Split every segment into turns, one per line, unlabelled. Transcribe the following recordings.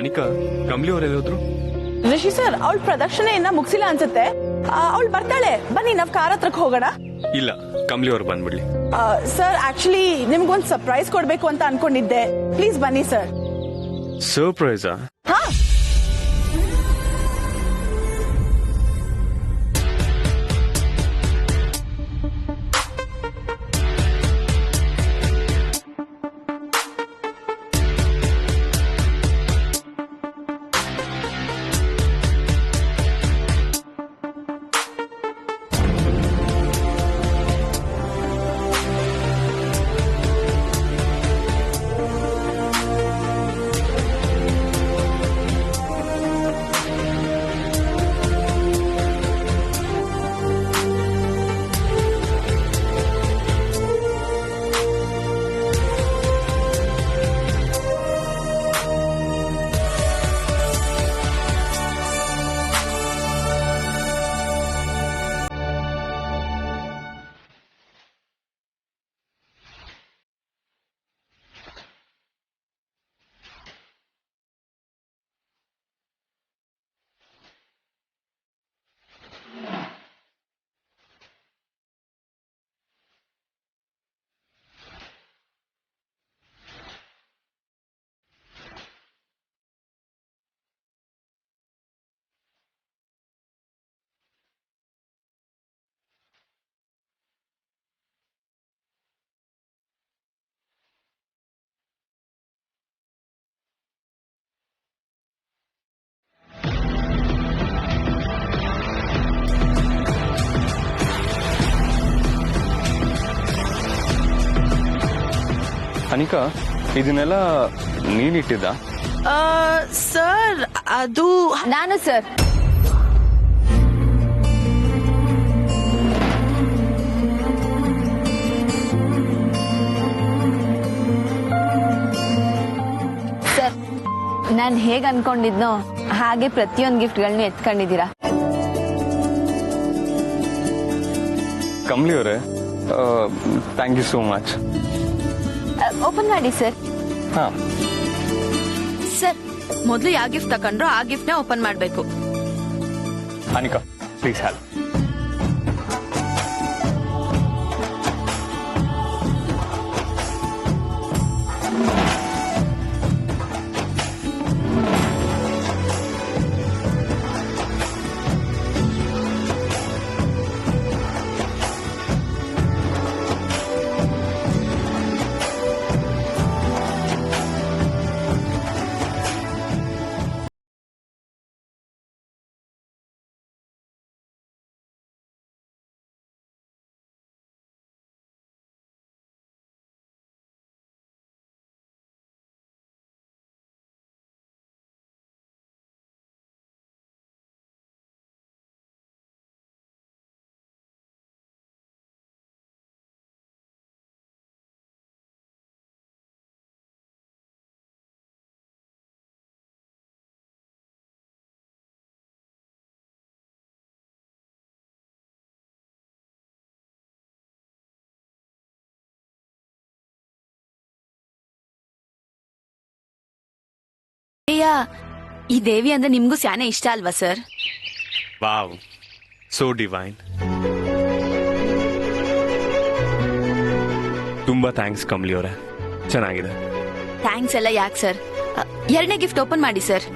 ಅನಿಕಾ ಕಮಲಿ ಅವರೆಲ್ಲ ಹೋದ್ರು?
ರಿಷಿ ಸರ್, ಅವಳ ಪ್ರದಕ್ಷಿಣೆ ಇನ್ನ ಮುಗಿಸಿಲ್ಲ ಅನ್ಸುತ್ತೆ. ಅವಳು ಬರ್ತಾಳೆ, ಬನ್ನಿ ನಾವ್ ಕಾರ್ ಹತ್ರಕ್ ಹೋಗೋಣ.
ಇಲ್ಲ, ಕಮಲಿ ಅವ್ರು ಬಂದ್ಬಿಡ್ಲಿ.
ಸರ್, ಆಕ್ಚುಲಿ ನಿಮ್ಗೊಂದು ಸರ್ಪ್ರೈಸ್ ಕೊಡ್ಬೇಕು ಅಂತ ಅನ್ಕೊಂಡಿದ್ದೆ. ಪ್ಲೀಸ್ ಬನ್ನಿ ಸರ್.
ಸರ್ಪ್ರೈಸಾ?
ಹಾ,
ಅನಿಕಾ, ಇದನ್ನೆಲ್ಲ ನೀನಿಟ್ಟಿದ್ದ?
ಸರ್, ಅದು
ನಾನು ಸರ್. ಸರ್, ನಾನು ಹೇಗ್ ಅನ್ಕೊಂಡಿದ್ನೋ ಹಾಗೆ ಪ್ರತಿಯೊಂದು ಗಿಫ್ಟ್ಗಳನ್ನ ಎತ್ಕೊಂಡಿದ್ದೀರಾ.
ಕಮಲಿ ಅವರೇ, thank you so much.
Open ಮಾಡಿ ಸರ್.
ಹಾ
ಸರ್, ಮೊದಲು ಯಾವ ಗಿಫ್ಟ್ ತಕೊಂಡ್ರೋ ಆ ಗಿಫ್ಟ್ ನ ಓಪನ್ ಮಾಡಬೇಕು.
Anika, please help.
ಈ ದೇವಿ ಅಂದ್ರೆ ನಿಮ್ಗೂ ಸ್ಯಾನೆ ಇಷ್ಟ ಅಲ್ವಾ ಸರ್?
Wow, so divine. ತುಂಬಾ ಥ್ಯಾಂಕ್ಸ್ ಕಮಲಿ ಅವರೇ, ಚೆನ್ನಾಗಿದೆ.
ಥ್ಯಾಂಕ್ಸ್ ಎಲ್ಲ ಯಾಕೆ ಸರ್, ಎರಡನೇ ಗಿಫ್ಟ್ ಓಪನ್ ಮಾಡಿ ಸರ್.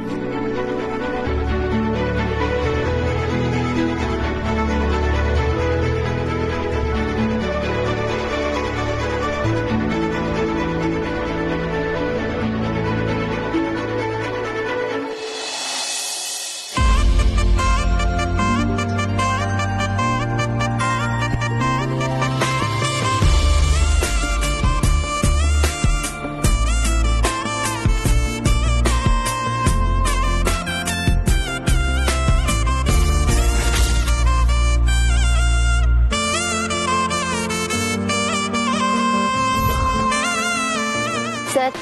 ಸರ್,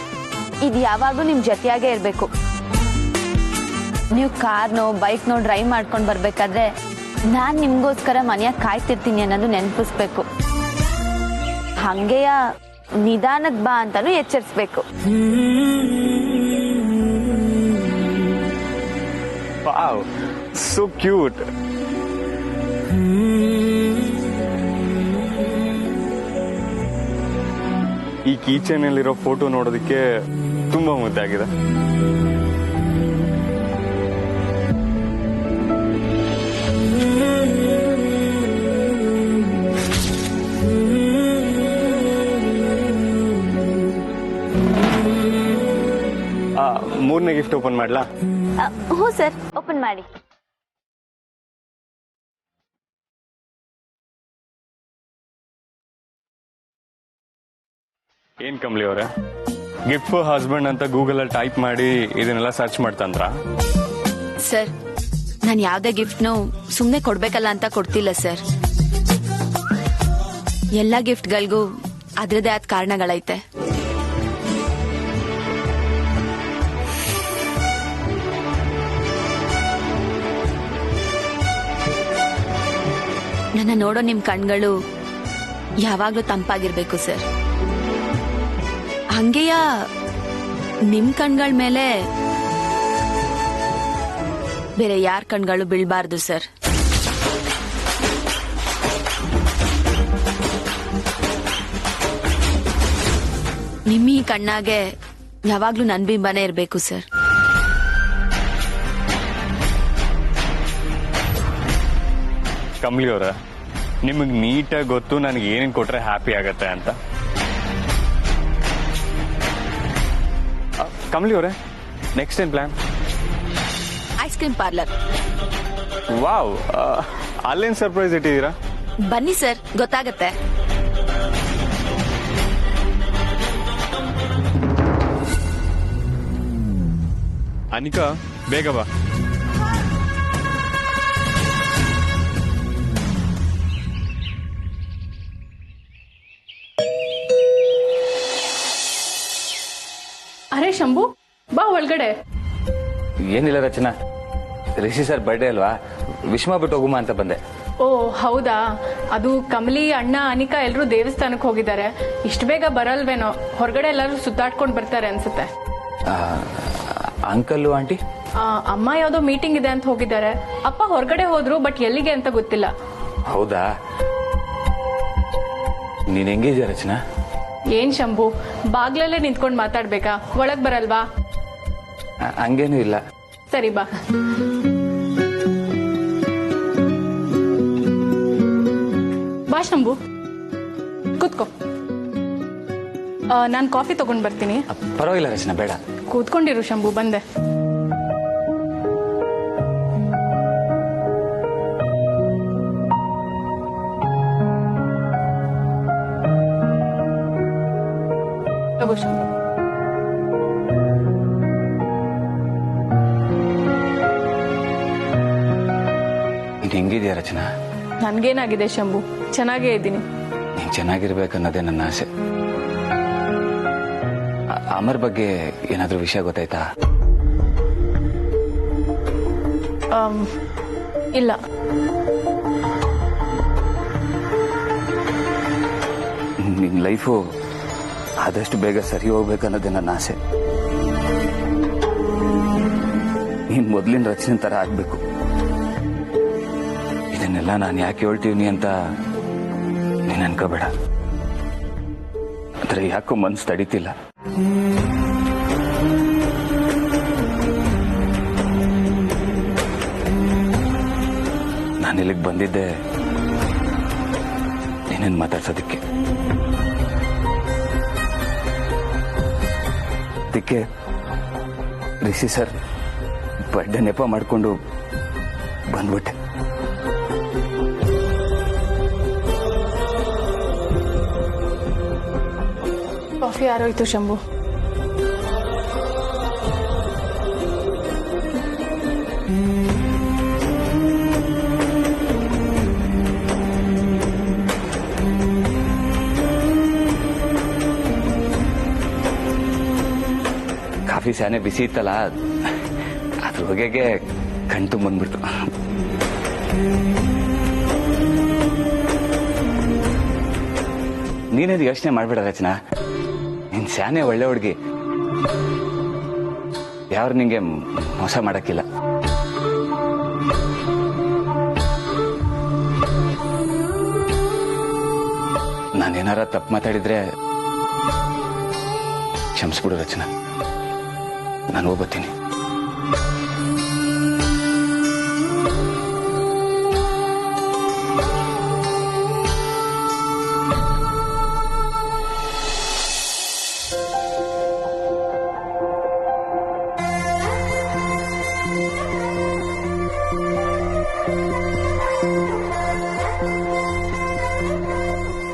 ಇದು ಯಾವಾಗೂ ನಿಮ್ ಜೊತೆಯಾಗೇ ಇರ್ಬೇಕು. ನೀವು ಕಾರ್ನೋ ಬೈಕ್ನೋ ಡ್ರೈವ್ ಮಾಡ್ಕೊಂಡು ಬರ್ಬೇಕಾದ್ರೆ ನಾನ್ ನಿಮ್ಗೋಸ್ಕರ ಮನೆಯಾಗ ಕಾಯ್ತಿರ್ತೀನಿ ಅನ್ನೋದು ನೆನಪಿಸ್ಬೇಕು. ಹಂಗೆಯ ನಿಧಾನಕ್ ಬಾ ಅಂತಾನು ಎಚ್ಚರಿಸ್ಬೇಕು.
Wow, so cute. ಈ ಕೀಚೆನ್ ಅಲ್ಲಿರೋ ಫೋಟೋ ನೋಡೋದಕ್ಕೆ ತುಂಬಾ ಮುದ್ದಾಗಿದೆ. ಮೂರನೇ ಗಿಫ್ಟ್ ಓಪನ್ ಮಾಡ್ಲಾ?
ಹ್ಞೂ ಸರ್, ಓಪನ್ ಮಾಡಿ.
ಏನ್ ಕಮಲಿ ಅವರೇ, ಗಿಫ್ಟ್ ಫಾರ್ ಹಸ್ಬೆಂಡ್ ಅಂತ ಗೂಗಲ್ ಅಲ್ಲಿ ಟೈಪ್ ಮಾಡಿ ಇದನ್ನೆಲ್ಲ ಸರ್ಚ್ ಮಾಡ್ತಂದ್ರ?
ಸರ್, ನಾನು ಯಾವ್ದೇ ಗಿಫ್ಟ್ನು ಸುಮ್ಮನೆ ಕೊಡ್ಬೇಕಲ್ಲ ಅಂತ ಕೊಡ್ತಿಲ್ಲ ಸರ್. ಎಲ್ಲ ಗಿಫ್ಟ್ಗಳಿಗೂ ಅದ್ರದೇ ಆದ ಕಾರಣಗಳೈತೆ. ನನ್ನ ನೋಡೋ ನಿಮ್ ಕಣ್ಗಳು ಯಾವಾಗ್ಲೂ ತಂಪಾಗಿರ್ಬೇಕು ಸರ್. ಹಂಗೆಯ ನಿಮ್ ಕಣ್ಗಳ ಮೇಲೆ ಬೇರೆ ಯಾರ ಕಣ್ಗಳು ಬೀಳ್ಬಾರ್ದು ಸರ್. ನಿಮ್ಮ ಈ ಕಣ್ಣಾಗೆ ಯಾವಾಗ್ಲೂ ನನ್ ಬಿಂಬನೇ ಇರ್ಬೇಕು ಸರ್.
ಕಮಲಿ ಅವರ, ನಿಮಗ್ ನೀಟಾಗಿ ಗೊತ್ತು ನನಗೆ ಏನೇನ್ ಕೊಟ್ರೆ ಹ್ಯಾಪಿ ಆಗತ್ತೆ ಅಂತ. ಕಮಲಿ ಅವರೇ, ನೆಕ್ಸ್ಟ್ ಏನ್ plan?
Ice cream parlour.
Wow, ಅಲ್ಲೇನ್ ಸರ್ಪ್ರೈಸ್ ಇಟ್ಟಿದ್ದೀರಾ?
ಬನ್ನಿ ಸರ್, ಗೊತ್ತಾಗತ್ತೆ.
ಅನಿಕಾ, ಬೇಗ ಬಾ.
ಅರೆ ಶಂಭು, ಬಾ ಒಳಗಡೆ.
ಏನಿಲ್ಲ ರಚನಾ, ರಿಷಿ ಸರ್ ಬರ್ಡೇ ಅಲ್ವಾ, ವಿಶ್ ಮಾಡ್ಬಿಟ್ಟು ಹೋಗುಮ ಅಂತ ಬಂದೆ.
ಓ ಹೌದಾ, ಅದು ಕಮಲಿ ಅಣ್ಣ ಅನಿಕಾ ಎಲ್ಲರೂ ದೇವಸ್ಥಾನಕ್ಕೆ ಹೋಗಿದ್ದಾರೆ. ಇಷ್ಟು ಬೇಗ ಬರಲ್ವೇನೋ, ಹೊರಗಡೆ ಎಲ್ಲರೂ ಸುತ್ತಾಡ್ಕೊಂಡು ಬರ್ತಾರೆ ಅನ್ಸುತ್ತೆ.
Uncle aunty?
ಅಮ್ಮ ಯಾವ್ದೋ ಮೀಟಿಂಗ್ ಇದೆ ಅಂತ ಹೋಗಿದ್ದಾರೆ. ಅಪ್ಪ ಹೊರಗಡೆ ಹೋದ್ರು, ಬಟ್ ಎಲ್ಲಿಗೆ ಅಂತ ಗೊತ್ತಿಲ್ಲ.
ಹೌದಾ, ನೀನ್ ಹೆಂಗಿದ್ಯಾ ರಚನಾ?
ಏನ್ ಶಂಭು, ಬಾಗ್ಲಲ್ಲೇ ನಿಂತ್ಕೊಂಡು ಮಾತಾಡ್ಬೇಕಾ? ಒಳಗ್ ಬರಲ್ವಾ?
ಹಂಗೇನು ಇಲ್ಲ.
ಸರಿ ಬಾ. ಬಾ ಶಂಭು, ಕೂತ್ಕೋ. ನಾನು ಕಾಫಿ ತಗೊಂಡ್ ಬರ್ತೀನಿ.
ಪರವಾಗಿಲ್ಲ ರಚನಾ, ಬೇಡ.
ಕೂತ್ಕೊಂಡಿರು ಶಂಭು, ಬಂದೆ. ತಗೋ ಶಂಭು.
ನೀನ್ ಹೆಂಗಿದ್ಯಾ ರಚನಾ?
ನನ್ಗೇನಾಗಿದೆ ಶಂಭು, ಚೆನ್ನಾಗೇ ಇದ್ದೀನಿ.
ನೀನ್ ಚೆನ್ನಾಗಿರ್ಬೇಕನ್ನೋದೇ ನನ್ನ ಆಸೆ. ಅಮರ್ ಬಗ್ಗೆ ಏನಾದ್ರೂ ವಿಷಯ ಗೊತ್ತಾಯ್ತಾ?
ಇಲ್ಲ.
ನಿನ್ ಲೈಫು ಆದಷ್ಟು ಬೇಗ ಸರಿ ಹೋಗ್ಬೇಕನ್ನೋದೇ ನನ್ನ ಆಸೆ. ನೀನ್ ಮೊದ್ಲಿನ ರಚನೆ ತರ ಆಗ್ಬೇಕು. ಇದನ್ನೆಲ್ಲ ನಾನು ಯಾಕೆ ಹೇಳ್ತೀವಿ ಅಂತ ನೀನ್ ಅನ್ಕೋಬೇಡ. ಆದ್ರೆ ಯಾಕೋ ಮನ್ಸು ತಡೀತಿಲ್ಲ. ನಾನಿಲ್ಲಿಗೆ ಬಂದಿದ್ದೆ ನೀನೇನ್ ಮಾತಾಡ್ಸೋದಿಕ್ಕೆ. ಅದಕ್ಕೆ ರಿಷಿ ಸರ್ ಬರ್ಡೇ ನೆಪ ಮಾಡಿಕೊಂಡು ಬಂದ್ಬಿಟ್ಟೆ.
ಕಾಫಿ ಯಾರೋಯ್ತು ಶಂಭು?
ಕಾಫಿ ಸ್ಯಾನೆ ಬಿಸಿ ಇತ್ತಲ್ಲ, ಅದ್ರ ಹೊಗೆಗೆ ಕಣ್ ಬಂದ್ಬಿಡ್ತು. ನೀನೇನು ಯೋಚನೆ ಮಾಡ್ಬೇಡ ರಚನಾ, ನಿನ್ ಸ್ಯಾನೆ ಒಳ್ಳೆ ಹುಡುಗಿ, ಯಾರು ನಿಂಗೆ ಮೋಸ ಮಾಡಕ್ಕಿಲ್ಲ. ನಾನೇನಾರ ತಪ್ಪು ಮಾತಾಡಿದ್ರೆ ಕ್ಷಮಿಸ್ಬಿಡು ರಚನಾ. ನಾನು ಹೋಗ್ಬತ್ತೀನಿ.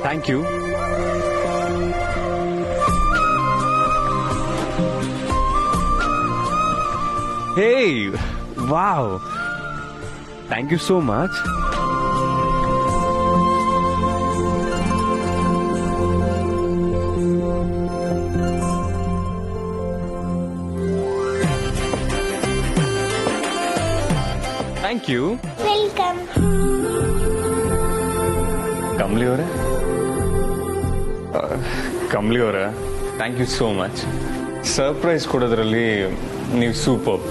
Thank you. Hey, wow. Thank you so much. Thank you.
Welcome.
Kamali ಅವರೇ, ಕಮಲಿ ಅವರೇ, thank you so much. Surprise ಕೊಡೋದ್ರಲ್ಲಿ ನೀವು ಸೂಪರ್.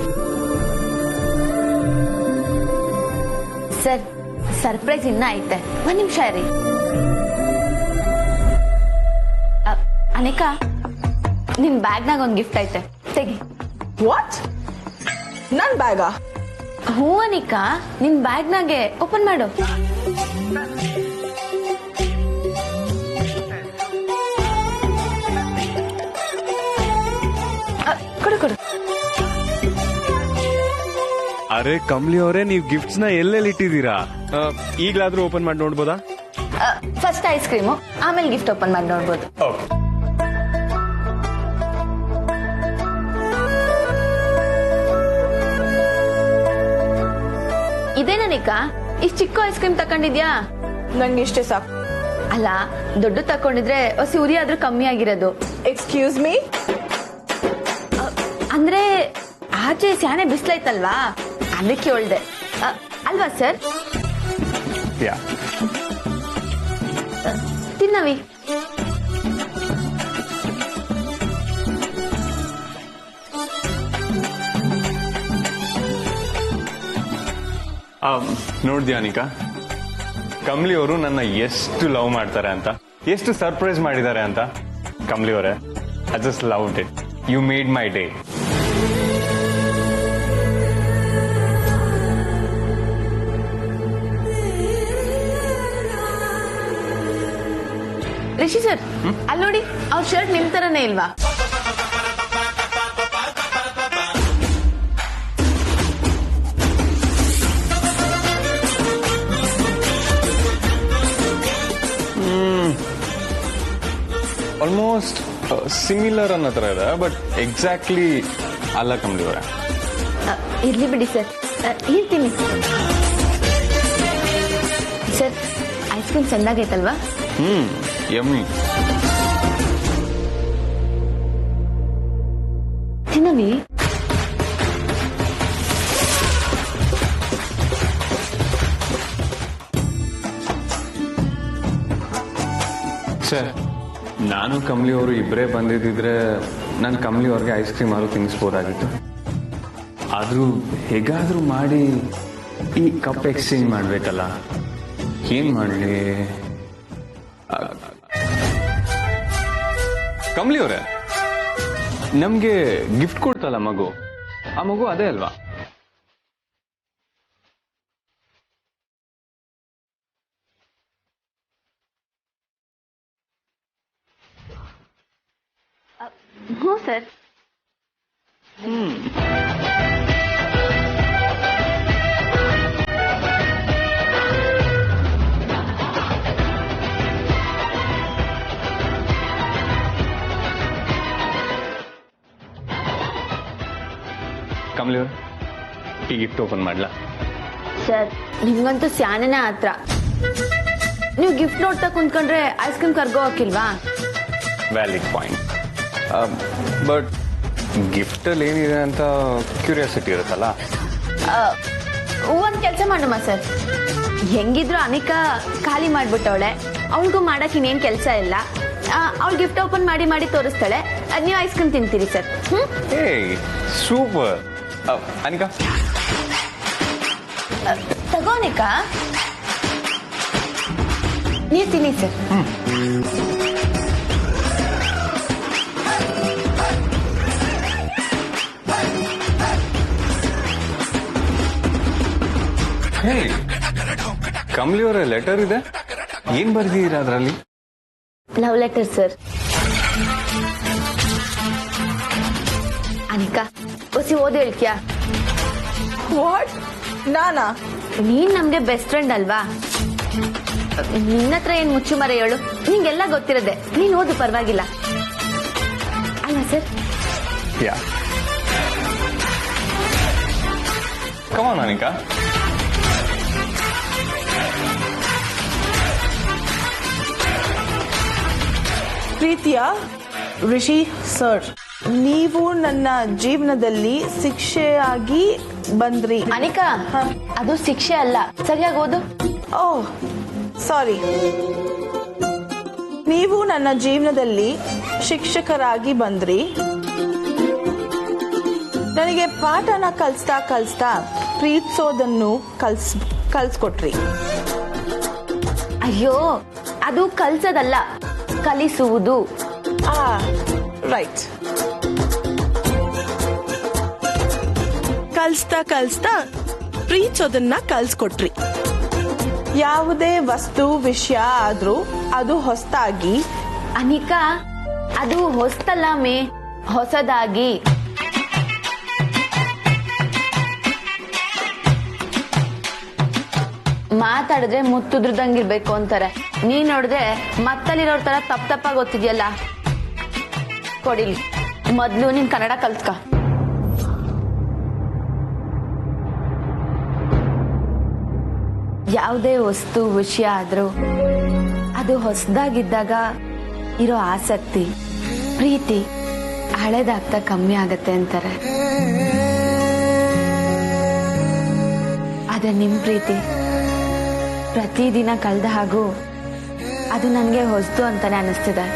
ಸರ್, ಸರ್ಪ್ರೈಸ್ ಇನ್ನ ಐತೆ, ಒಂದ್ ನಿಮಿಷ ರೀ. ಅನಿಕಾ, ನಿನ್ ಬ್ಯಾಗ್ನಾಗ ಒಂದ್ ಗಿಫ್ಟ್ ಐತೆ, ತೆಗಿ.
ವಾಟ್? ನನ್ ಬ್ಯಾಗಾ?
ಹ್ಞೂ ಅನಿಕಾ, ನಿನ್ ಬ್ಯಾಗ್ನಾಗೆ ಓಪನ್ ಮಾಡು. ಕೊಡು ಕೊಡು.
ಅರೆ ಕಮಲಿ ಅವರೇ, ನೀವು ಗಿಫ್ಟ್ಸ್ ನ ಎಲ್ಲೆಲ್ಲಿ ಇಟ್ಟಿದ್ದೀರಾ? ಈಗ್ಲಾದ್ರೂ ಓಪನ್ ಮಾಡಿ ನೋಡ್ಬೋದಾ?
ಫಸ್ಟ್ ಐಸ್ ಕ್ರೀಮು, ಆಮೇಲೆ ಗಿಫ್ಟ್ ಓಪನ್ ಮಾಡಿ ನೋಡ್ಬೋದು. ಇದೇನನಿಕಾ, ಇಷ್ಟು ಚಿಕ್ಕ ಐಸ್ ಕ್ರೀಮ್ ತಕೊಂಡಿದ್ಯಾ?
ನಂಗೆ ಇಷ್ಟೇ ಸಾಕು.
ಅಲ್ಲ, ದೊಡ್ಡ ತಕೊಂಡಿದ್ರೆ ಹೊಸಿ ಉರಿ ಆದ್ರೂ ಕಮ್ಮಿ ಆಗಿರೋದು.
Excuse me?
ಅಂದ್ರೆ ಆಚೆ ಸ್ಯಾನೆ ಬಿಸ್ಲೈತಲ್ವಾ, ಅದಕ್ಕೆ ಹೇಳ್ದೆ. ಅಲ್ವಾ ಸರ್?
ಯಾ,
ತಿನ್ನವಿ.
ನೋಡ್ದ್ಯಾ ಅನಿಕಾ, ಕಮಲಿ ಅವರು ನನ್ನ ಎಷ್ಟು ಲವ್ ಮಾಡ್ತಾರೆ ಅಂತ, ಎಷ್ಟು ಸರ್ಪ್ರೈಸ್ ಮಾಡಿದ್ದಾರೆ ಅಂತ. ಕಮಲಿ ಅವರೇ, I just loved it. You made my day.
Rishi sir, ಅಲ್ಲಿ ನೋಡಿ, ಅವ್ರ ಶರ್ಟ್ ನಿಮ್ ತರನೇ ಇಲ್ವಾ?
ಆಲ್ಮೋಸ್ಟ್ ಸಿಮಿಲರ್ ಅನ್ನೋ ತರ ಇದೆ, ಬಟ್ ಎಕ್ಸಾಕ್ಟ್ಲಿ ಅಲ್ಲ ಕಮಲಿ ಅವರೇ.
ಇರ್ಲಿ ಬಿಡಿ ಸರ್, ಹೇಳ್ತೀನಿ. ಸರ್, ಐಸ್ ಕ್ರೀಮ್ ಚೆನ್ನಾಗೈತಲ್ವಾ?
ಯಮ್ಮಿ.
ತಿನ್ನವಿ.
ಸರ್, ನಾನು ಕಮಲಿ ಅವರು ಇಬ್ಬರೇ ಬಂದಿದ್ದಿದ್ರೆ ನಾನು ಕಮಲಿ ಅವ್ರಿಗೆ ಐಸ್ ಕ್ರೀಮ್ ಆದ್ರೂ ತಿನ್ನಿಸ್ಬೋದಾಗಿತ್ತು. ಆದ್ರೂ ಹೇಗಾದ್ರೂ ಮಾಡಿ ಈ ಕಪ್ ಎಕ್ಸ್ಚೇಂಜ್ ಮಾಡ್ಬೇಕಲ್ಲ, ಏನ್ ಮಾಡ್ಲಿ? ಕಮಲಿ ಅವರೇ, ನಮ್ಗೆ ಗಿಫ್ಟ್ ಕೊಡ್ತಲ್ಲ ಮಗು, ಆ ಮಗು ಅದೇ ಅಲ್ವಾ?
ಹ್ಞೂ ಸರ್.
ಕಮಲಿ ಅವ್ರೆ, ಈ ಗಿಫ್ಟ್ ಓಪನ್ ಮಾಡ್ಲಾ?
ಸರ್, ನಿಮ್ಗಂತೂ ಸ್ಯಾನೆನ ಹತ್ರ. ನೀವು ಗಿಫ್ಟ್ ನೋಡ್ತಾ ಕುಂತ್ಕೊಂಡ್ರೆ ಐಸ್ ಕ್ರೀಮ್ ಕರ್ಗೋ ಹಾಕಿಲ್ವಾ?
Valid point. ಬಟ್ ಗಿಫ್ಟ್ ಅಲ್ಲಿ ಏನಿದೆ ಅಂತ ಕ್ಯೂರಿಯಾಸಿಟಿ ಇರುತ್ತಲ್ಲ.
ಒಂದ್ ಕೆಲಸ ಮಾಡಮ್ಮ ಸರ್, ಹೆಂಗಿದ್ರು ಅನಿಕಾ ಖಾಲಿ ಮಾಡ್ಬಿಟ್ಟವಳೆ, ಅವಳಿಗೂ ಮಾಡಕ್ ಇನ್ನೇನ್ ಕೆಲಸ ಇಲ್ಲ. ಅವಳು ಗಿಫ್ಟ್ ಓಪನ್ ಮಾಡಿ ಮಾಡಿ ತೋರಿಸ್ತಾಳೆ, ನೀವು ಐಸ್ ಕ್ರೀಮ್ ತಿಂತೀರಿ ಸರ್.
ಹೇ, ಸೂಪರ್. ಅನಿಕಾ,
ತಗೋ ಅನಿಕಾ. ನೀವು ತಿನ್ನಿ ಸರ್.
ಹೇ ಕಮಲಿ ಅವರ ಲೆಟರ್ ಇದೆ, ಏನ್ ಬರ್ದಿದ್ದೀರಾ ಅದರಲ್ಲಿ?
Love letter sir. ಅನಿಕಾ ಹೊಸಿ ಓದಿ ಹೇಳ್ತೀಯಾ?
ವಾಟ್? ನಾನಾ?
ನೀನ್ ನಮ್ಗೆ ಬೆಸ್ಟ್ ಫ್ರೆಂಡ್ ಅಲ್ವಾ? ನಿನ್ನ ಹತ್ರ ಏನ್ ಮುಚ್ಚು ಮರ ಹೇಳು, ನಿಂಗೆಲ್ಲ ಗೊತ್ತಿರದೆ. ನೀನ್ ಓದು, ಪರವಾಗಿಲ್ಲ ಅಲ್ಲ sir?
Yeah come on Anika.
ಪ್ರೀತಿಯ ರಿಷಿ ಸರ್, ನೀವು ನನ್ನ ಜೀವನದಲ್ಲಿ ಶಿಕ್ಷೆಯಾಗಿ ಬಂದ್ರಿ.
ಅನಿಕಾ, ಅದು ಶಿಕ್ಷೆ ಅಲ್ಲ, ಸರಿಯಾಗಿ ಓದು.
ಓಹ್ ಸಾರಿ. ನೀವು ನನ್ನ ಜೀವನದಲ್ಲಿ ಶಿಕ್ಷಕರಾಗಿ ಬಂದ್ರಿ. ನನಗೆ ಪಾಠನ ಕಲಿಸ್ತಾ ಪ್ರೀತಿಸೋದನ್ನು ಕಲ್ಸ್ಕೊಟ್ರಿ.
ಅಯ್ಯೋ, ಅದು ಕಲ್ಸೋದಲ್ಲ, ಕಲಿಸುವುದು.
ರೈಟ್. ಕಲಿಸ್ತಾ ಪ್ರೀತಿಸೋದನ್ನ ಕಲ್ಸ್ಕೊಟ್ರಿ. ಯಾವುದೇ ವಸ್ತು ವಿಷಯ ಆದ್ರೂ ಅದು ಹೊಸದಾಗಿ.
ಅನಿಕಾ, ಅದು ಹೊಸ್ತಲ್ಲ ಮೇ, ಹೊಸದಾಗಿ. ಮಾತಾಡಿದ್ರೆ ಮುತ್ತುದ್ರದಂಗಿರ್ಬೇಕು ಅಂತಾರೆ. ನೀನ್ ನೋಡಿದ್ರೆ ಮತ್ತಲ್ಲಿರೋರ್ ತರ ತಪ್ಪಾಗಿ ಗೊತ್ತಿದ್ಯಲ್ಲ. ಕೊಡಿಲಿ, ಮೊದ್ಲು ನೀನ್ ಕನ್ನಡ ಕಲ್ತ್ಕ. ಯಾವುದೇ ವಸ್ತು ವಿಷಯ ಆದ್ರೂ ಅದು ಹೊಸದಾಗಿದ್ದಾಗ ಇರೋ ಆಸಕ್ತಿ, ಪ್ರೀತಿ ಹಳೇದಾಗ್ತಾ ಕಮ್ಮಿ ಆಗತ್ತೆ ಅಂತಾರೆ. ಆದ್ರೆ ನಿಮ್ ಪ್ರೀತಿ ಪ್ರತಿದಿನ ಕಳೆದ ಹಾಗೂ ಅದು ನನ್ಗೆ ಹೊಸದು ಅಂತಾನೆ ಅನಿಸ್ತಿದೆ.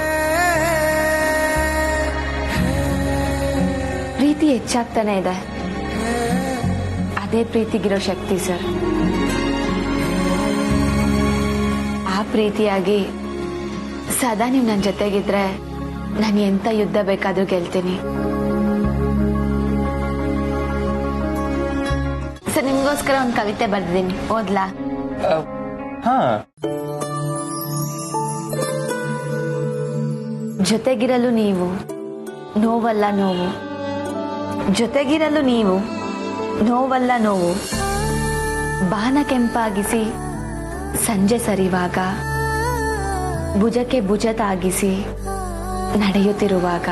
ಪ್ರೀತಿ ಹೆಚ್ಚಾಗ್ತಾನೆ ಇದೆ. ಅದೇ ಪ್ರೀತಿಗಿರೋ ಶಕ್ತಿ ಸರ್. ಆ ಪ್ರೀತಿಯಾಗಿ ಸದಾ ನೀವು ನನ್ನ ಜೊತೆಗಿದ್ರೆ ನಾನು ಎಂತ ಯುದ್ಧ ಬೇಕಾದ್ರೂ ಗೆಲ್ತೀನಿ ಸರ್. ನಿಮ್ಗೋಸ್ಕರ ಒಂದು ಕವಿತೆ ಬರ್ದಿದ್ದೀನಿ, ಓದ್ಲಾ?
ಹಾ.
ಜೊತೆಗಿರಲು ನೀವು ನೋವಲ್ಲ ನೋವು, ಜೊತೆಗಿರಲು ನೀವು ನೋವಲ್ಲ ನೋವು, ಬಾನ ಕೆಂಪಾಗಿಸಿ ಸಂಜೆ ಸರಿವಾಗ, ಭುಜಕ್ಕೆ ಭುಜ ತಾಗಿಸಿ ನಡೆಯುತ್ತಿರುವಾಗ,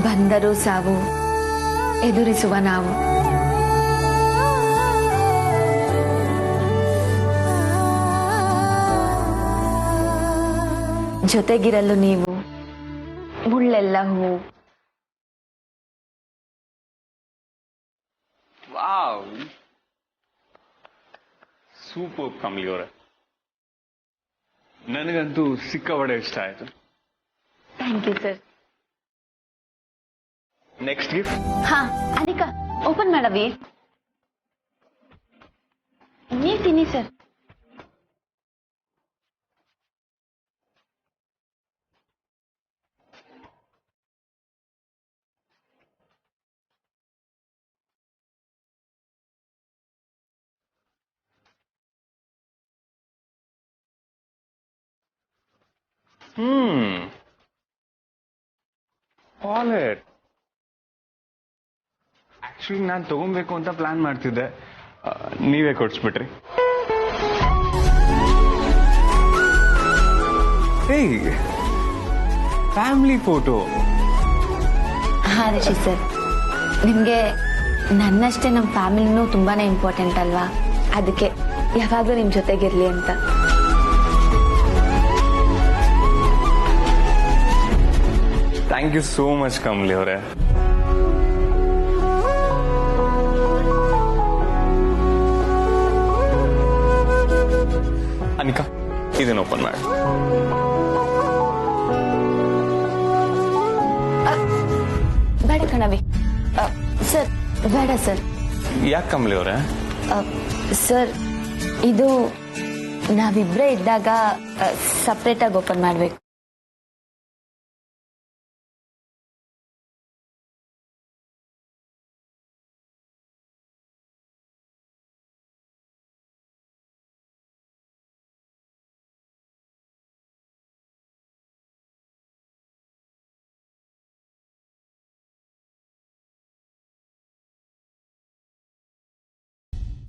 ಬಂದರೂ ಸಾವು ಎದುರಿಸುವ ನಾವು. ಜೊತೆಗಿರಲು ನೀವು ಮುಳ್ಳೆಲ್ಲ ಹೂ.
ವಾವ್, ಸೂಪರ್ ಕಮಲಿ ಅವರೇ. ನನಗಂತೂ ಸಿಕ್ಕಾಪಟ್ಟೆ ಇಷ್ಟ ಆಯ್ತು.
Thank you sir.
Next gift?
ಹಾ ಅನಿಕಾ, ಓಪನ್ ಮಾಡವಿ. ನೀವ್ ತಿನ್ನಿ ಸರ್.
ವಾಲೆಟ್. ಆಕ್ಚುಲಿ ನಾನು ತಗೊಬೇಕು ಅಂತ ಪ್ಲಾನ್ ಮಾಡ್ತಿದ್ದೆ, ನೀವೇ ಕೊಡ್ಸ್ಬಿಟ್ರಿ. ಏಯ್, ಫ್ಯಾಮಿಲಿ ಫೋಟೋ.
ಹಾ ರಿಷಿ ಸರ್, ನಿಮ್ಗೆ ನನ್ನಷ್ಟೇ ನಮ್ಮ ಫ್ಯಾಮಿಲಿನೂ ತುಂಬಾನೇ ಇಂಪಾರ್ಟೆಂಟ್ ಅಲ್ವಾ? ಅದಕ್ಕೆ ಯಾವಾಗ್ಲೂ ನಿಮ್ ಜೊತೆಗಿರ್ಲಿ ಅಂತ.
Thank you so much Kamali ಅವರೇ. ಅನಿಕಾ, ಇದನ್ನ ಓಪನ್ ಮಾಡಿ.
ಬೇಡ ಕಣವಿ ಸರ್, ಬೇಡ ಸರ್.
ಯಾಕೆ ಕಮಲಿ ಅವರೇ?
ಸರ್, ಇದು ನಾವಿಬ್ರೇ ಇದ್ದಾಗ ಸಪ್ರೇಟ್ ಆಗಿ ಓಪನ್ ಮಾಡ್ಬೇಕು.